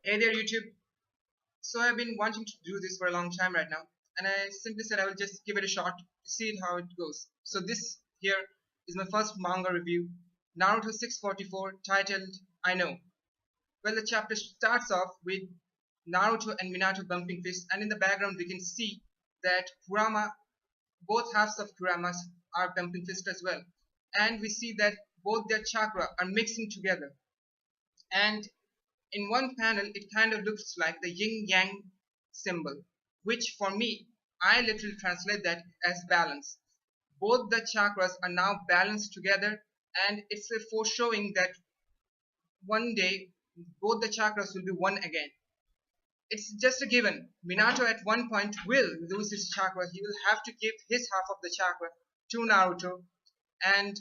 Hey there, YouTube. So I've been wanting to do this for a long time right now, and I simply said I will just give it a shot to see how it goes. So this here is my first manga review, Naruto 644, titled I Know. Well, the chapter starts off with Naruto and Minato bumping fists, and in the background we can see that Kurama, both halves of Kurama's are bumping fists as well, and we see that both their chakra are mixing together, and in one panel it kind of looks like the yin yang symbol, which for me, I literally translate that as balance. Both the chakras are now balanced together, and it's a foreshowing that one day both the chakras will be one again. It's just a given. Minato at one point will lose his chakra. He will have to give his half of the chakra to Naruto, and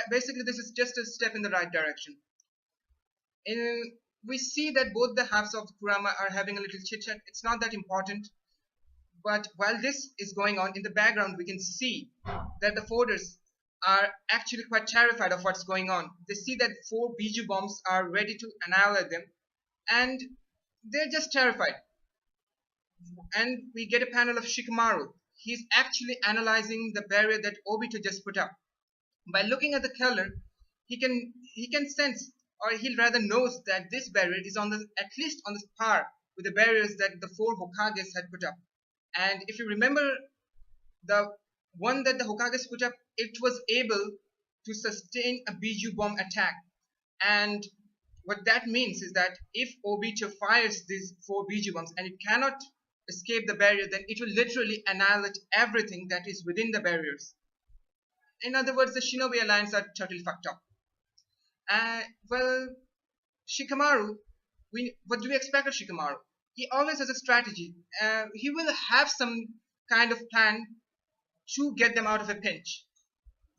basically this is just a step in the right direction. We see that both the halves of Kurama are having a little chit chat. It's not that important, but while this is going on in the background, we can see that the Forders are actually quite terrified of what's going on. They see that 4 Biju bombs are ready to annihilate them, and they're just terrified. And we get a panel of Shikamaru. He's actually analyzing the barrier that Obito just put up. By looking at the color, he can sense, or he rather knows, that this barrier is on the at least on the par with the barriers that the 4 Hokages had put up. And if you remember, the one that the Hokages put up, it was able to sustain a Biju bomb attack. And what that means is that if Obito fires these 4 Biju bombs and it cannot escape the barrier, then it will literally annihilate everything that is within the barriers. In other words, the Shinobi Alliance are totally fucked up. Well, Shikamaru, what do we expect of Shikamaru? He always has a strategy. He will have some kind of plan to get them out of a pinch.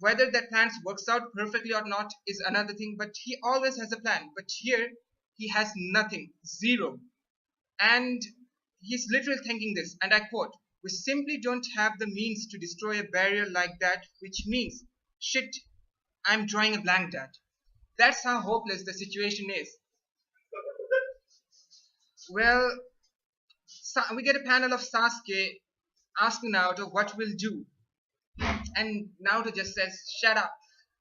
Whether that plan works out perfectly or not is another thing, but he always has a plan. But here, he has nothing, zero. And he's literally thinking this, and I quote, "We simply don't have the means to destroy a barrier like that, which means, shit, I'm drawing a blank, Dad." That's how hopeless the situation is. Well, we get a panel of Sasuke asking Naruto what we'll do, and Naruto just says, "Shut up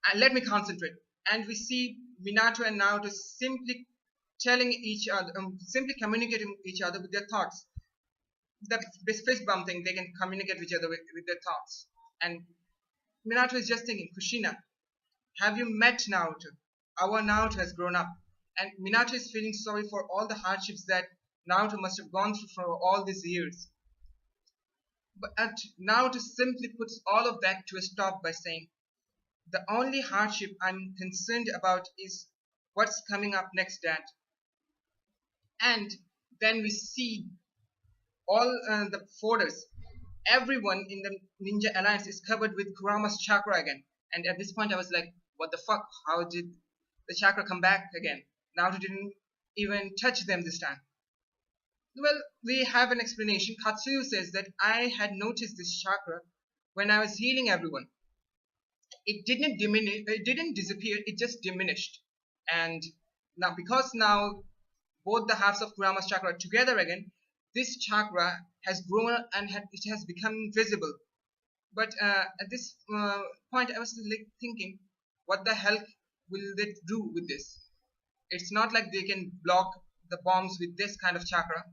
and let me concentrate." And we see Minato and Naruto simply telling each other, simply communicating with each other with their thoughts. This fist bump thing, they can communicate with each other with their thoughts. And Minato is just thinking, "Kushina, have you met Naruto? Our Naruto has grown up." And Minato is feeling sorry for all the hardships that Naruto must have gone through for all these years. But Naruto simply puts all of that to a stop by saying, "The only hardship I'm concerned about is what's coming up next, Dad." And then we see all the Forders, everyone in the Ninja Alliance is covered with Kurama's chakra again. And at this point I was like, what the fuck? How did the chakra come back again? Naruto didn't even touch them this time. Well, we have an explanation. Katsuyu says that I had noticed this chakra when I was healing everyone. It didn't diminish, it didn't disappear, it just diminished. And because now both the halves of Kurama's chakra are together again, this chakra has grown and it has become visible. But at this point I was like thinking, what the hell will they do with this? It's not like they can block the bombs with this kind of chakra.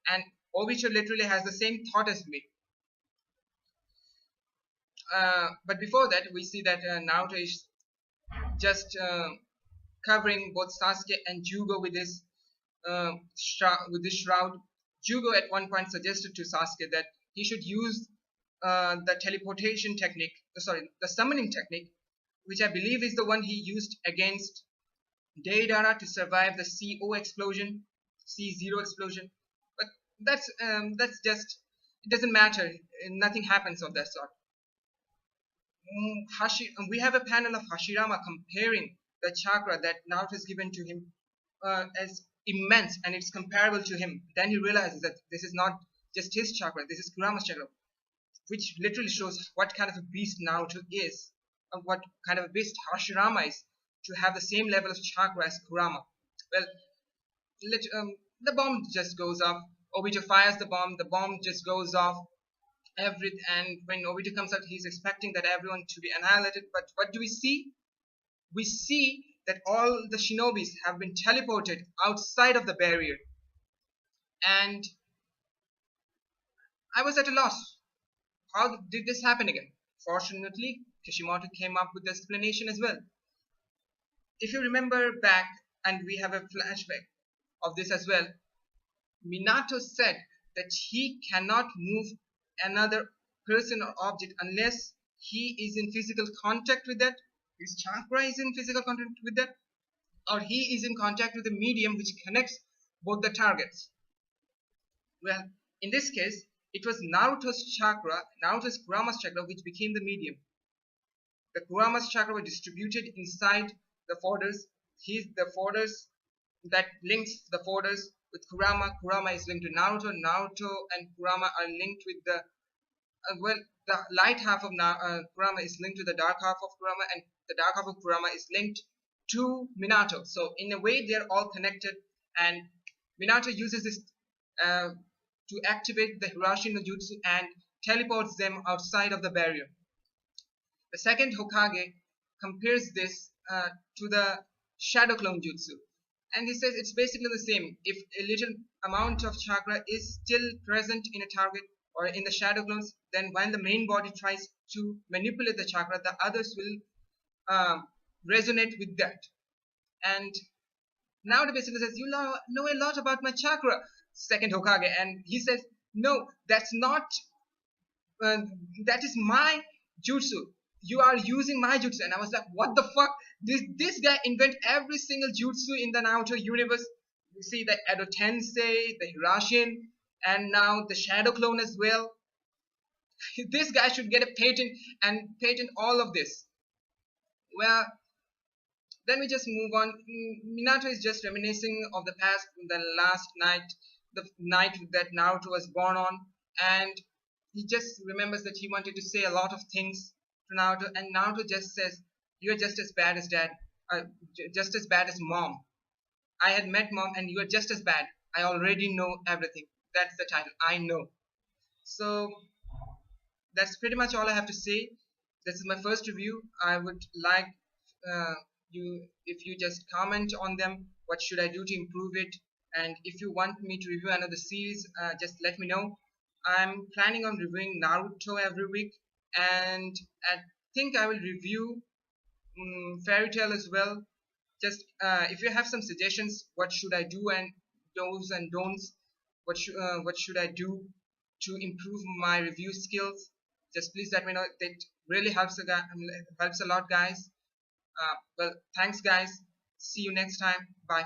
And Obito literally has the same thought as me. But before that, we see that Naruto is just covering both Sasuke and Jugo with this shroud. Jugo at one point suggested to Sasuke that he should use the teleportation technique, the summoning technique, which I believe is the one he used against Deidara to survive the CO explosion, C0 explosion. But that's just, it doesn't matter. Nothing happens of that sort. We have a panel of Hashirama comparing the chakra that Naruto has given to him as immense, and it's comparable to him. Then he realizes that this is not just his chakra, this is Kurama's chakra, which literally shows what kind of a beast Naruto is, and what kind of a beast Hashirama is, to have the same level of chakra as Kurama. Well, the bomb just goes off. Obito fires the bomb just goes off. And when Obito comes out, he's expecting that everyone to be annihilated. But what do we see? We see that all the shinobis have been teleported outside of the barrier. And I was at a loss. How did this happen again? Fortunately, Kishimoto came up with the explanation as well. If you remember back, and we have a flashback of this as well, Minato said that he cannot move another person or object unless he is in physical contact with that, his chakra is in physical contact with that, or he is in contact with the medium which connects both the targets. Well, in this case, it was Naruto's Kurama's chakra, which became the medium. The Kurama's chakra were distributed inside the folders. The folders that links the folders with Kurama. Kurama is linked to Naruto. Naruto and Kurama are linked with the light half of Kurama is linked to the dark half of Kurama, and the dark half of Kurama is linked to Minato. So in a way, they're all connected, and Minato uses this to activate the Hirashi no Jutsu and teleports them outside of the barrier. The second Hokage compares this to the Shadow Clone Jutsu, and he says it's basically the same. If a little amount of chakra is still present in a target or in the Shadow Clones, then when the main body tries to manipulate the chakra, the others will resonate with that. And Naruto basically says, you know a lot about my chakra, second Hokage, and he says, no, that's not, that is my jutsu. You are using my jutsu. And I was like, what the fuck? This guy invent every single jutsu in the Naruto universe. You see the Edo Tensei, the Hirashin, and now the Shadow Clone as well. This guy should get a patent and patent all of this. Well, then we just move on. Minato is just reminiscing of the past, the last night, the night that Naruto was born on, and he just remembers that he wanted to say a lot of things to Naruto, and Naruto just says, "You're just as bad as dad, just as bad as mom. I had met mom, and you're just as bad. I already know everything." That's the title. I know. So that's pretty much all I have to say. This is my first review. I would like if you just comment on them. What should I do to improve it? And if you want me to review another series, just let me know. I'm planning on reviewing Naruto every week, and I think I will review Fairy Tail as well. Just if you have some suggestions, what should I do, and do's and don'ts, what should I do to improve my review skills, just please let me know. That really helps a lot, guys. Well, thanks guys, see you next time, bye.